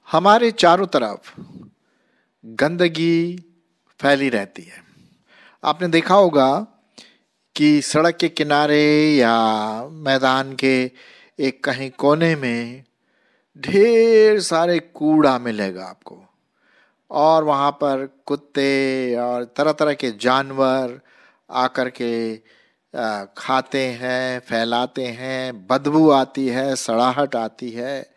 हमारे चारों तरफ गंदगी फैली रहती है। आपने देखा होगा कि सड़क के किनारे या मैदान के एक कहीं कोने में ढेर सारे कूड़ा मिलेगा आपको, और वहाँ पर कुत्ते और तरह तरह के जानवर आकर के खाते हैं, फैलाते हैं, बदबू आती है, सड़ाहट आती है।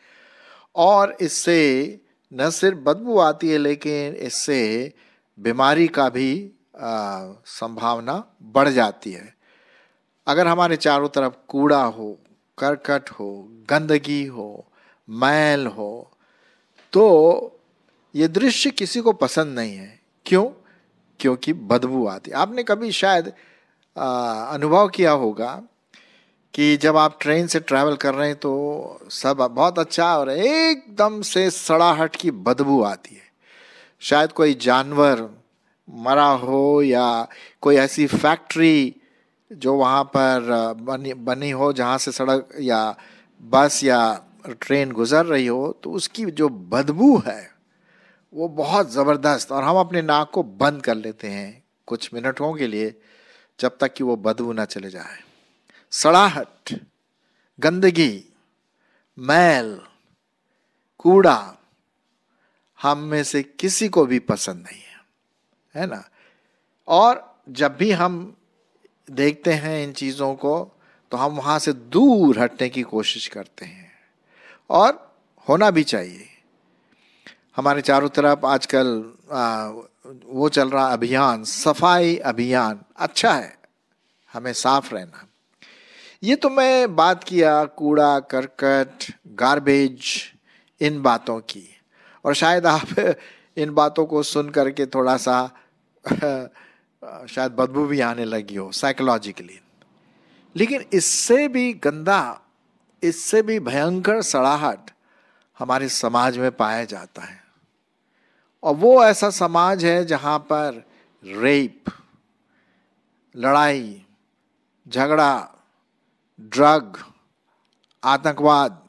और इससे न सिर्फ बदबू आती है, लेकिन इससे बीमारी का भी संभावना बढ़ जाती है। अगर हमारे चारों तरफ कूड़ा हो, करकट हो, गंदगी हो, मैल हो, तो ये दृश्य किसी को पसंद नहीं है। क्यों? क्योंकि बदबू आती है। आपने कभी शायद अनुभव किया होगा कि जब आप ट्रेन से ट्रैवल कर रहे हैं तो सब बहुत अच्छा हो रहा है, एकदम से सड़ाहट की बदबू आती है। शायद कोई जानवर मरा हो या कोई ऐसी फैक्ट्री जो वहाँ पर बनी हो जहाँ से सड़क या बस या ट्रेन गुजर रही हो, तो उसकी जो बदबू है वो बहुत ज़बरदस्त, और हम अपने नाक को बंद कर लेते हैं कुछ मिनटों के लिए जब तक कि वो बदबू ना चले जाए। सड़ाहट, गंदगी, मैल, कूड़ा हम में से किसी को भी पसंद नहीं है ना? और जब भी हम देखते हैं इन चीज़ों को तो हम वहाँ से दूर हटने की कोशिश करते हैं, और होना भी चाहिए। हमारे चारों तरफ आजकल वो चल रहा अभियान, सफाई अभियान, अच्छा है, हमें साफ रहना। ये तो मैं बात किया कूड़ा करकट, गार्बेज, इन बातों की, और शायद आप इन बातों को सुन करके थोड़ा सा शायद बदबू भी आने लगी हो साइकोलॉजिकली। लेकिन इससे भी गंदा, इससे भी भयंकर सड़ाहट हमारे समाज में पाया जाता है। और वो ऐसा समाज है जहां पर रेप, लड़ाई झगड़ा, ड्रग, आतंकवाद,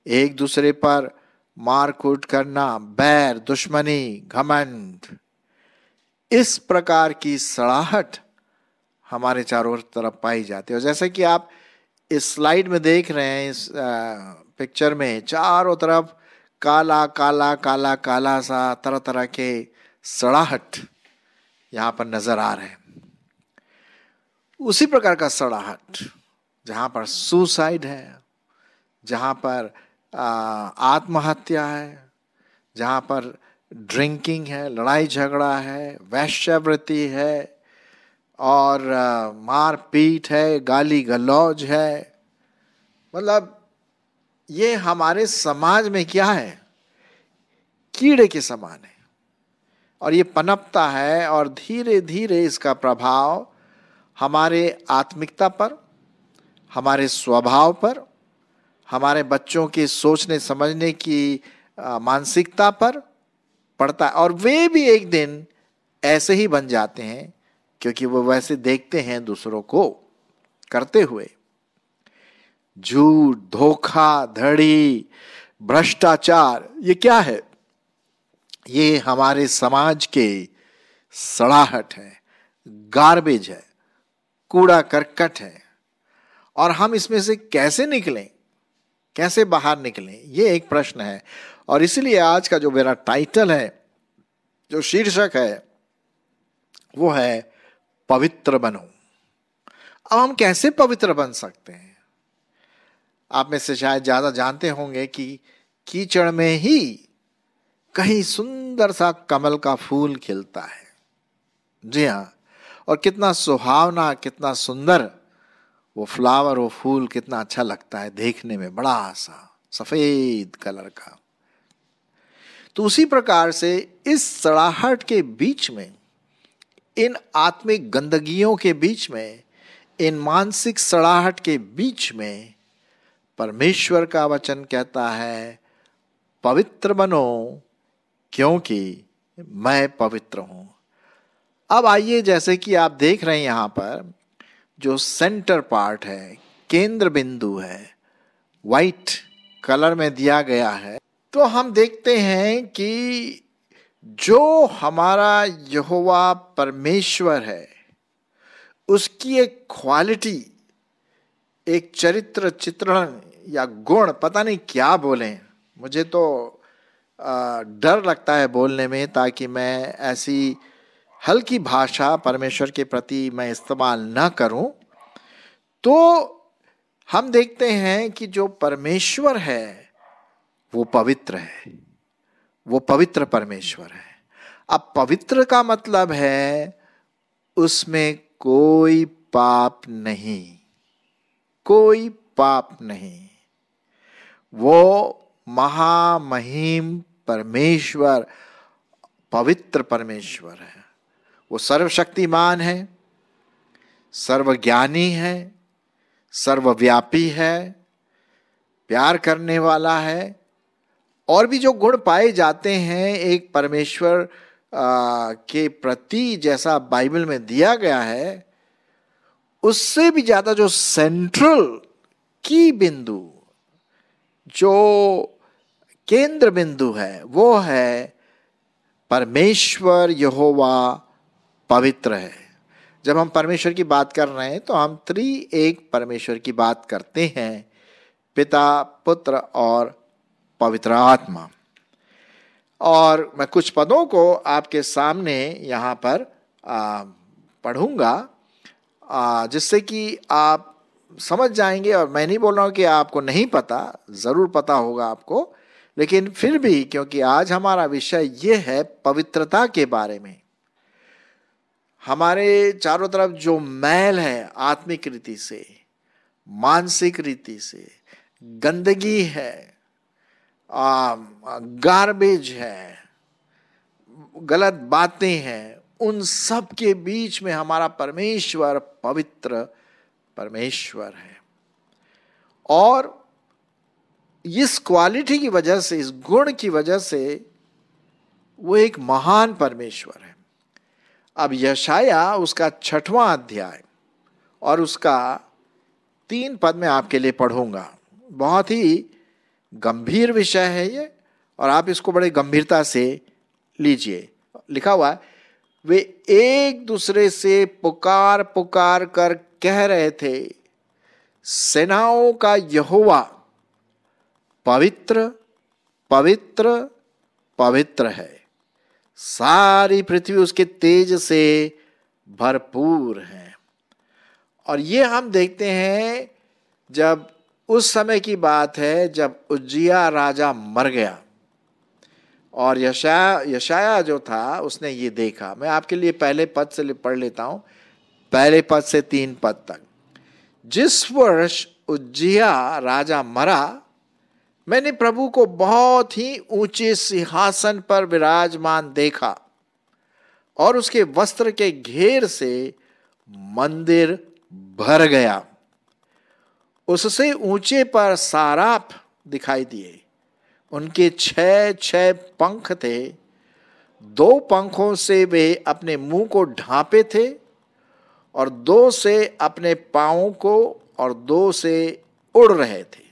एक दूसरे पर मार कूट करना, बैर, दुश्मनी, घमंड, इस प्रकार की सड़ाहट हमारे चारों तरफ पाई जाती है। और जैसे कि आप इस स्लाइड में देख रहे हैं, इस पिक्चर में चारों तरफ काला काला काला काला सा तरह तरह के सड़ाहट यहाँ पर नजर आ रहे हैं। उसी प्रकार का सड़ाहट जहाँ पर सुसाइड है, जहाँ पर आत्महत्या है, जहाँ पर ड्रिंकिंग है, लड़ाई झगड़ा है, वैश्यावृत्ति है, और मारपीट है, गाली गलौज है, मतलब ये हमारे समाज में क्या है, कीड़े के समान है। और ये पनपता है, और धीरे धीरे इसका प्रभाव हमारे आत्मिकता पर, हमारे स्वभाव पर, हमारे बच्चों के सोचने समझने की मानसिकता पर पड़ता है। और वे भी एक दिन ऐसे ही बन जाते हैं, क्योंकि वो वैसे देखते हैं दूसरों को करते हुए। झूठ, धोखा धड़ी, भ्रष्टाचार, ये क्या है? ये हमारे समाज के सड़ाहट है, गार्बेज है, कूड़ा करकट है। और हम इसमें से कैसे निकलें, कैसे बाहर निकलें, ये एक प्रश्न है। और इसलिए आज का जो मेरा टाइटल है, जो शीर्षक है, वो है पवित्र बनो। अब हम कैसे पवित्र बन सकते हैं? आप में से शायद ज्यादा जानते होंगे कि कीचड़ में ही कहीं सुंदर सा कमल का फूल खिलता है। जी हाँ, और कितना सुहावना, कितना सुंदर वो फ्लावर, वो फूल कितना अच्छा लगता है देखने में, बड़ा सा सफेद कलर का। तो उसी प्रकार से इस सड़ाहट के बीच में, इन आत्मिक गंदगियों के बीच में, इन मानसिक सड़ाहट के बीच में परमेश्वर का वचन कहता है, पवित्र बनो क्योंकि मैं पवित्र हूं। अब आइए, जैसे कि आप देख रहे हैं यहां पर जो सेंटर पार्ट है, केंद्र बिंदु है, वाइट कलर में दिया गया है, तो हम देखते हैं कि जो हमारा यहोवा परमेश्वर है, उसकी एक क्वालिटी, एक चरित्र चित्रण या गुण, पता नहीं क्या बोलें, मुझे तो डर लगता है बोलने में, ताकि मैं ऐसी हल्की भाषा परमेश्वर के प्रति मैं इस्तेमाल न करूं। तो हम देखते हैं कि जो परमेश्वर है वो पवित्र है, वो पवित्र परमेश्वर है। अब पवित्र का मतलब है उसमें कोई पाप नहीं, कोई पाप नहीं। वो महामहिम परमेश्वर पवित्र परमेश्वर है। वो सर्वशक्तिमान है, सर्वज्ञानी है, सर्वव्यापी है, प्यार करने वाला है। और भी जो गुण पाए जाते हैं एक परमेश्वर के प्रति जैसा बाइबल में दिया गया है, उससे भी ज्यादा जो सेंट्रल की बिंदु, जो केंद्र बिंदु है, वो है परमेश्वर यहोवा पवित्र है। जब हम परमेश्वर की बात कर रहे हैं तो हम एक परमेश्वर की बात करते हैं, पिता, पुत्र और पवित्र आत्मा। और मैं कुछ पदों को आपके सामने यहाँ पर पढ़ूंगा, जिससे कि आप समझ जाएंगे। और मैं नहीं बोल रहा हूँ कि आपको नहीं पता, जरूर पता होगा आपको, लेकिन फिर भी क्योंकि आज हमारा विषय ये है पवित्रता के बारे में। हमारे चारों तरफ जो मैल है, आत्मिक रीति से, मानसिक रीति से, गंदगी है, गार्बेज है, गलत बातें हैं, उन सब के बीच में हमारा परमेश्वर पवित्र परमेश्वर है। और इस क्वालिटी की वजह से, इस गुण की वजह से वो एक महान परमेश्वर है। अब यशाया उसका 6वां अध्याय और उसका 3 पद में आपके लिए पढ़ूंगा। बहुत ही गंभीर विषय है ये, और आप इसको बड़े गंभीरता से लीजिए। लिखा हुआ है, वे एक दूसरे से पुकार पुकार कर कह रहे थे, सेनाओं का यहोवा पवित्र पवित्र पवित्र है, सारी पृथ्वी उसके तेज से भरपूर है। और ये हम देखते हैं, जब उस समय की बात है जब उज्जिया राजा मर गया और यशाया जो था उसने ये देखा। मैं आपके लिए पहले पद से पढ़ लेता हूं, पहले पद से 3 पद तक। जिस वर्ष उज्जिया राजा मरा, मैंने प्रभु को बहुत ही ऊंचे सिंहासन पर विराजमान देखा और उसके वस्त्र के घेर से मंदिर भर गया। उससे ऊंचे पर साराप दिखाई दिए, उनके 6 पंख थे। 2 पंखों से वे अपने मुंह को ढांपे थे और 2 से अपने पांवों को और 2 से उड़ रहे थे।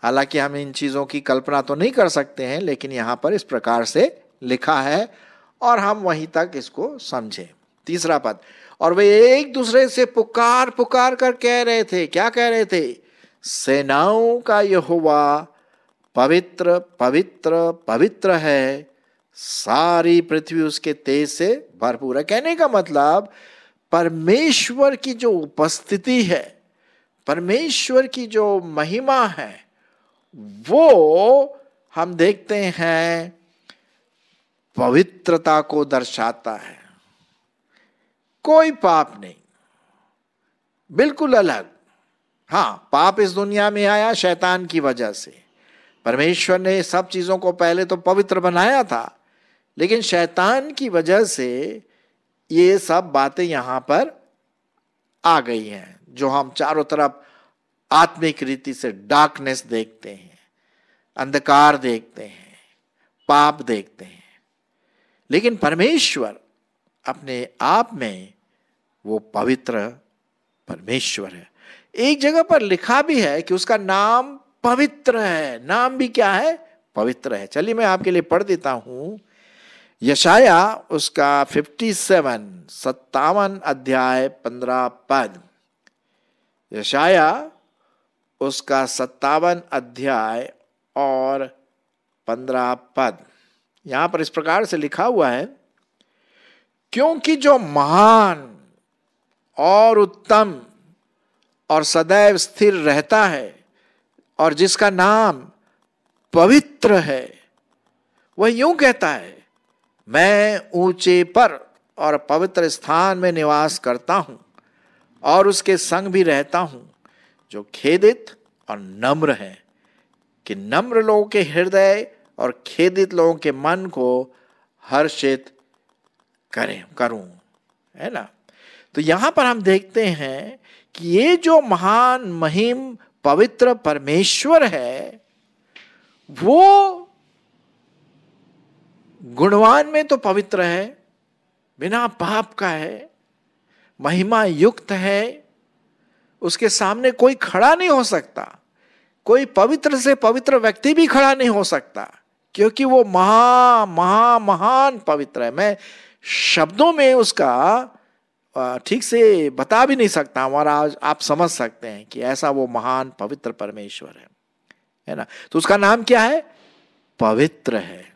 हालांकि हम इन चीजों की कल्पना तो नहीं कर सकते हैं, लेकिन यहां पर इस प्रकार से लिखा है और हम वहीं तक इसको समझें। 3 पद, और वे एक दूसरे से पुकार पुकार कर कह रहे थे, क्या कह रहे थे? सेनाओं का यहोवा पवित्र पवित्र पवित्र है, सारी पृथ्वी उसके तेज से भरपूर है। कहने का मतलब परमेश्वर की जो उपस्थिति है, परमेश्वर की जो महिमा है, वो हम देखते हैं पवित्रता को दर्शाता है। कोई पाप नहीं, बिल्कुल अलग। हाँ, पाप इस दुनिया में आया शैतान की वजह से। परमेश्वर ने सब चीजों को पहले तो पवित्र बनाया था, लेकिन शैतान की वजह से ये सब बातें यहां पर आ गई हैं, जो हम चारों तरफ आत्मिक रीति से डार्कनेस देखते हैं, अंधकार देखते हैं, पाप देखते हैं। लेकिन परमेश्वर अपने आप में वो पवित्र परमेश्वर है। एक जगह पर लिखा भी है कि उसका नाम पवित्र है। नाम भी क्या है? पवित्र है। चलिए मैं आपके लिए पढ़ देता हूं यशाया उसका 57 अध्याय 15 पद। यशाया उसका 57 अध्याय और 15 पद। यहां पर इस प्रकार से लिखा हुआ है, क्योंकि जो महान और उत्तम और सदैव स्थिर रहता है और जिसका नाम पवित्र है, वह यूं कहता है, मैं ऊंचे पर और पवित्र स्थान में निवास करता हूं और उसके संग भी रहता हूं जो खेदित और नम्र है, कि नम्र लोगों के हृदय और खेदित लोगों के मन को हर्षित करूं, है ना। तो यहां पर हम देखते हैं कि ये जो महान महिम पवित्र परमेश्वर है, वो गुणवान में तो पवित्र है, बिना पाप का है, महिमा युक्त है, उसके सामने कोई खड़ा नहीं हो सकता, कोई पवित्र से पवित्र व्यक्ति भी खड़ा नहीं हो सकता, क्योंकि वो महान पवित्र है। मैं शब्दों में उसका ठीक से बता भी नहीं सकता, और आज आप समझ सकते हैं कि ऐसा वो महान पवित्र परमेश्वर है ना। तो उसका नाम क्या है? पवित्र है।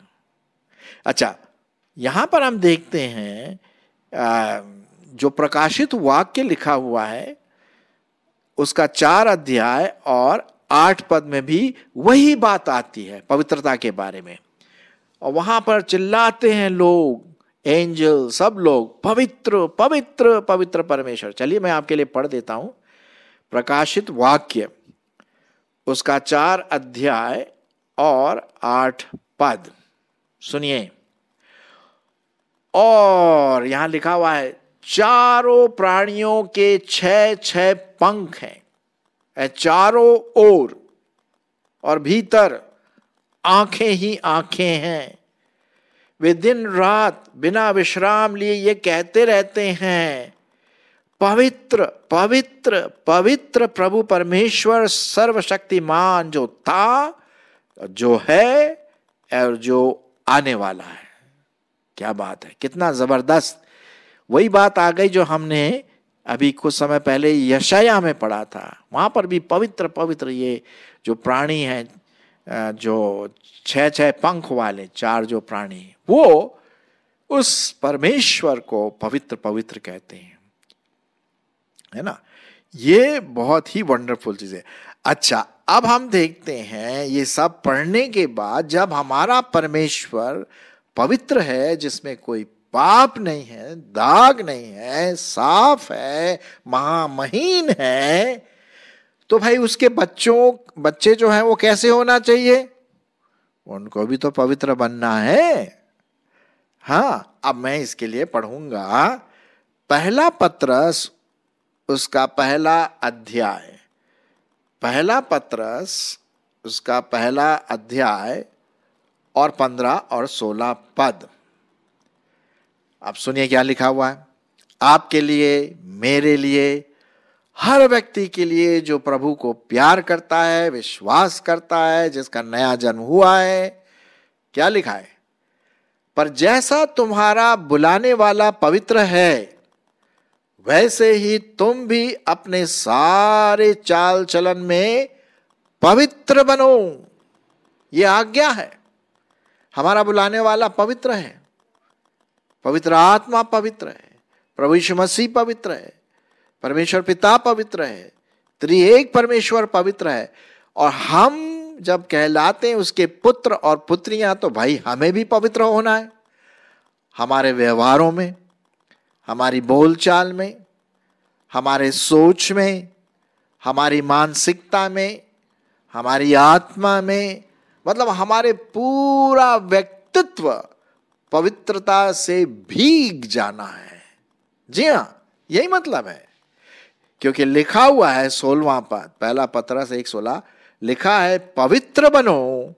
अच्छा, यहां पर हम देखते हैं जो प्रकाशित वाक्य लिखा हुआ है उसका 4 अध्याय और 8 पद में भी वही बात आती है पवित्रता के बारे में, और वहां पर चिल्लाते हैं लोग, एंजल, सब लोग, पवित्र पवित्र पवित्र परमेश्वर। चलिए मैं आपके लिए पढ़ देता हूं प्रकाशित वाक्य उसका 4 अध्याय और 8 पद। सुनिए, और यहां लिखा हुआ है, चारों प्राणियों के 6 पंख हैं चारों ओर, और भीतर आंखें ही आंखें हैं। वे दिन रात बिना विश्राम लिए ये कहते रहते हैं, पवित्र पवित्र पवित्र प्रभु परमेश्वर सर्वशक्तिमान, जो था, जो है और जो आने वाला है। क्या बात है, कितना जबरदस्त। वही बात आ गई जो हमने अभी कुछ समय पहले यशाया में पढ़ा था। वहां पर भी पवित्र पवित्र ये जो प्राणी हैं, जो 6 पंख वाले 4 जो प्राणी, वो उस परमेश्वर को पवित्र पवित्र कहते हैं, है ना। ये बहुत ही वंडरफुल चीज है। अच्छा, अब हम देखते हैं ये सब पढ़ने के बाद, जब हमारा परमेश्वर पवित्र है, जिसमें कोई पाप नहीं है, दाग नहीं है, साफ है, महामहीन है, तो भाई उसके बच्चे जो हैं वो कैसे होना चाहिए? उनको भी तो पवित्र बनना है। हाँ, अब मैं इसके लिए पढ़ूंगा पहला पत्रस उसका पहला अध्याय, पहला पत्रस उसका पहला अध्याय और 15 और 16 पद। अब सुनिए क्या लिखा हुआ है, आपके लिए, मेरे लिए, हर व्यक्ति के लिए जो प्रभु को प्यार करता है, विश्वास करता है, जिसका नया जन्म हुआ है। क्या लिखा है? पर जैसा तुम्हारा बुलाने वाला पवित्र है, वैसे ही तुम भी अपने सारे चाल चलन में पवित्र बनो। ये आज्ञा है। हमारा बुलाने वाला पवित्र है, पवित्र आत्मा पवित्र है, प्रभु यीशु मसीह पवित्र है, परमेश्वर पिता पवित्र है, त्रिएक परमेश्वर पवित्र है, और हम जब कहलाते हैं उसके पुत्र और पुत्रियां, तो भाई हमें भी पवित्र होना है। हमारे व्यवहारों में, हमारी बोलचाल में, हमारे सोच में, हमारी मानसिकता में, हमारी आत्मा में, मतलब हमारे पूरा व्यक्तित्व पवित्रता से भीग जाना है। जी हां, यही मतलब है। क्योंकि लिखा हुआ है 16वां पद, पहला पत्रस 1:16 लिखा है, पवित्र बनो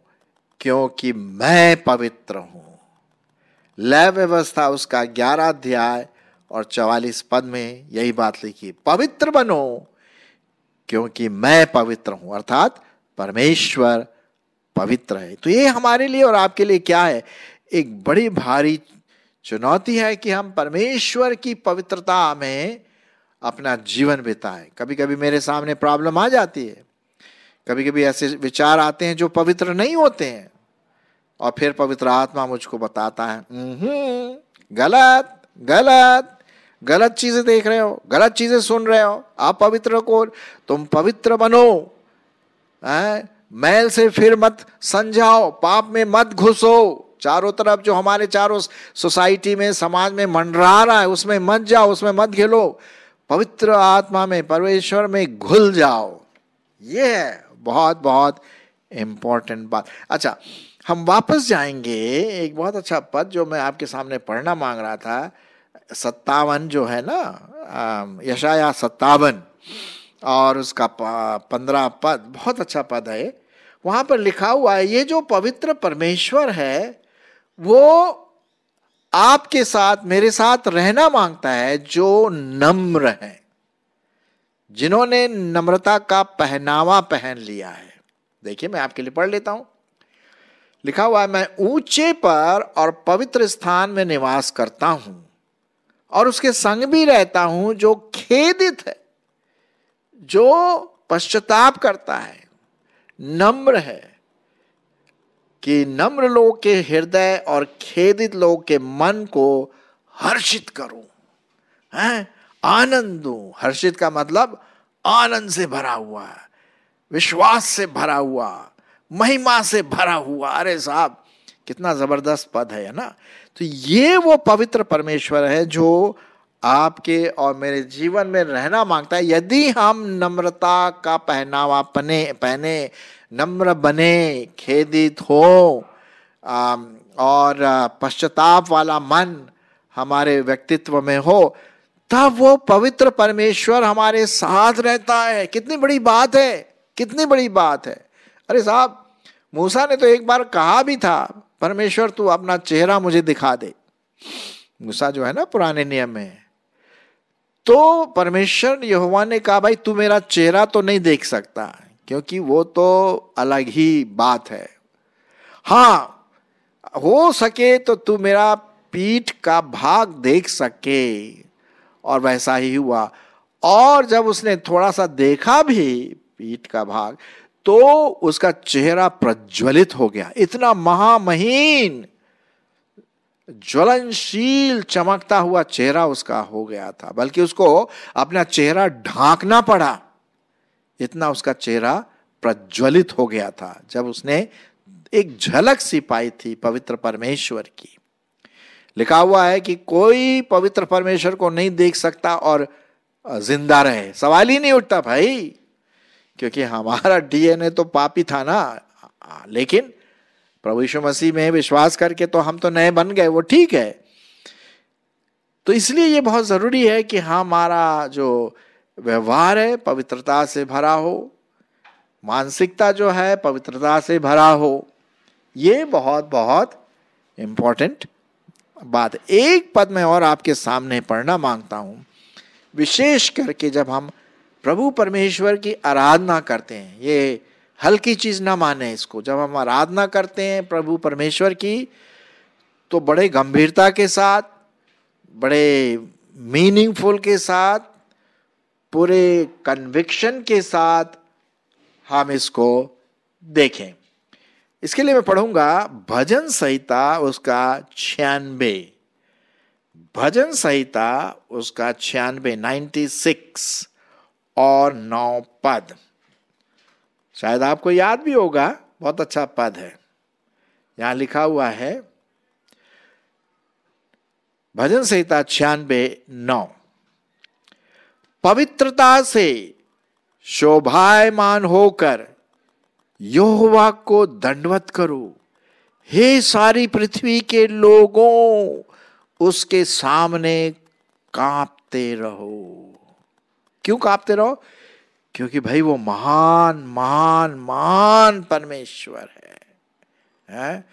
क्योंकि मैं पवित्र हूं। लय व्यवस्था उसका 11 अध्याय और 44 पद में यही बात लिखी, पवित्र बनो क्योंकि मैं पवित्र हूं, अर्थात परमेश्वर पवित्र है। तो ये हमारे लिए और आपके लिए क्या है, एक बड़ी भारी चुनौती है कि हम परमेश्वर की पवित्रता में अपना जीवन बिताएं। कभी कभी मेरे सामने प्रॉब्लम आ जाती है, कभी कभी ऐसे विचार आते हैं जो पवित्र नहीं होते हैं, और फिर पवित्र आत्मा मुझको बताता है गलत गलत गलत चीजें देख रहे हो, गलत चीजें सुन रहे हो, आप पवित्र को, तुम पवित्र बनो, मैल से फिर मत संजाओ, पाप में मत घुसो, चारों तरफ जो हमारे चारों सोसाइटी में समाज में मंडरा रहा है उसमें मत जाओ, उसमें मत घिलो, पवित्र आत्मा में परमेश्वर में घुल जाओ। ये है बहुत बहुत इंपॉर्टेंट बात। अच्छा, हम वापस जाएंगे, एक बहुत अच्छा पद जो मैं आपके सामने पढ़ना मांग रहा था, 57 जो है ना, यशाया 57 और उसका 15 पद, बहुत अच्छा पद है। वहां पर लिखा हुआ है, ये जो पवित्र परमेश्वर है वो आपके साथ मेरे साथ रहना मांगता है जो नम्र है, जिन्होंने नम्रता का पहनावा पहन लिया है। देखिए मैं आपके लिए पढ़ लेता हूं, लिखा हुआ है, मैं ऊंचे पर और पवित्र स्थान में निवास करता हूं और उसके संग भी रहता हूं जो खेदित है, जो पश्चाताप करता है, नम्र है, कि नम्र लोग के हृदय और खेदित लोग के मन को हर्षित करूं, हैं, आनंद दूं। हर्षित का मतलब आनंद से भरा हुआ, विश्वास से भरा हुआ, महिमा से भरा हुआ। अरे साहब कितना जबरदस्त पद है ना। तो ये वो पवित्र परमेश्वर है जो आपके और मेरे जीवन में रहना मांगता है, यदि हम नम्रता का पहनावा पहने, नम्र बने, खेदित हो और पश्चाताप वाला मन हमारे व्यक्तित्व में हो, तब वो पवित्र परमेश्वर हमारे साथ रहता है। कितनी बड़ी बात है, कितनी बड़ी बात है। अरे साहब मूसा ने तो एक बार कहा भी था, परमेश्वर तू अपना चेहरा मुझे दिखा दे। मूसा जो है ना पुराने नियम में, तो परमेश्वर यहोवा ने कहा भाई तू मेरा चेहरा तो नहीं देख सकता, क्योंकि वो तो अलग ही बात है। हाँ हो सके तो तू मेरा पीठ का भाग देख सके। और वैसा ही हुआ। और जब उसने थोड़ा सा देखा भी पीठ का भाग, तो उसका चेहरा प्रज्वलित हो गया। इतना महामहीन ज्वलनशील चमकता हुआ चेहरा उसका हो गया था, बल्कि उसको अपना चेहरा ढांकना पड़ा, इतना उसका चेहरा प्रज्वलित हो गया था जब उसने एक झलक सी पाई थी पवित्र परमेश्वर की। लिखा हुआ है कि कोई पवित्र परमेश्वर को नहीं देख सकता और जिंदा रहे, सवाल ही नहीं उठता भाई, क्योंकि हमारा डीएनए तो पापी था ना। लेकिन प्रभु यीशु मसीह में विश्वास करके तो हम तो नए बन गए, वो ठीक है। तो इसलिए ये बहुत जरूरी है कि हमारा जो व्यवहार है पवित्रता से भरा हो, मानसिकता जो है पवित्रता से भरा हो। ये बहुत बहुत इंपॉर्टेंट बात। एक पद में और आपके सामने पढ़ना मांगता हूं, विशेष करके जब हम प्रभु परमेश्वर की आराधना करते हैं, ये हल्की चीज ना माने इसको। जब हम आराधना करते हैं प्रभु परमेश्वर की, तो बड़े गंभीरता के साथ, बड़े मीनिंगफुल के साथ, पूरे कन्विक्शन के साथ हम इसको देखें। इसके लिए मैं पढ़ूंगा भजन संहिता उसका 96, भजन संहिता उसका 96 और 9 पद। शायद आपको याद भी होगा, बहुत अच्छा पद है। यहां लिखा हुआ है भजन संहिता 96:9, पवित्रता से शोभायमान होकर यहोवा को दंडवत करो, हे सारी पृथ्वी के लोगों, उसके सामने कांपते रहो। क्यों कांपते रहो? क्योंकि भाई वो महान महान महान परमेश्वर है?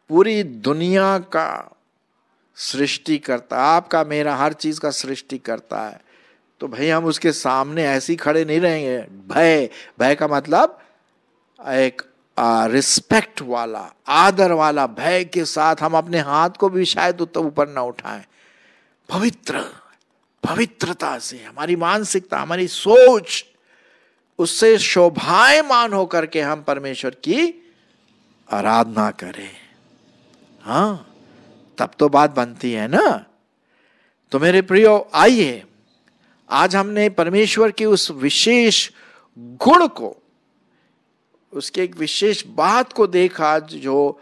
पूरी दुनिया का सृष्टि करता, आपका मेरा हर चीज का सृष्टि करता है। तो भाई हम उसके सामने ऐसे ही खड़े नहीं रहेंगे। भय, भय का मतलब एक रिस्पेक्ट वाला, आदर वाला, भय के साथ हम अपने हाथ को भी शायद ऊपर ना उठाएं। पवित्रता से हमारी मानसिकता, हमारी सोच, उससे शोभायमान होकर के हम परमेश्वर की आराधना करें। हाँ, तब तो बात बनती है ना। तो मेरे प्रियो, आइए आज हमने परमेश्वर की उस विशेष गुण को, उसके एक विशेष बात को देखा जो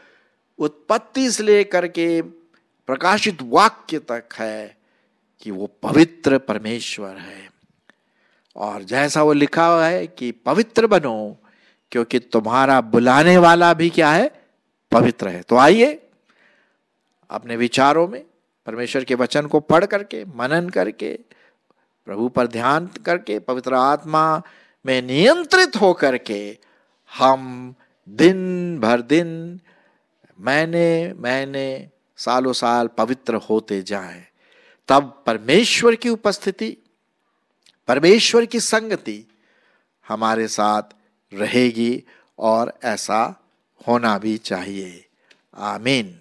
उत्पत्ति से लेकर के प्रकाशित वाक्य तक है कि वो पवित्र परमेश्वर है। और जैसा वो लिखा हुआ है कि पवित्र बनो क्योंकि तुम्हारा बुलाने वाला भी क्या है, पवित्र है। तो आइए अपने विचारों में परमेश्वर के वचन को पढ़ करके, मनन करके, प्रभु पर ध्यान करके, पवित्र आत्मा में नियंत्रित हो करके हम दिन भर दिन, महीने सालों साल पवित्र होते जाएं। तब परमेश्वर की उपस्थिति, परमेश्वर की संगति हमारे साथ रहेगी और ऐसा होना भी चाहिए। आमीन।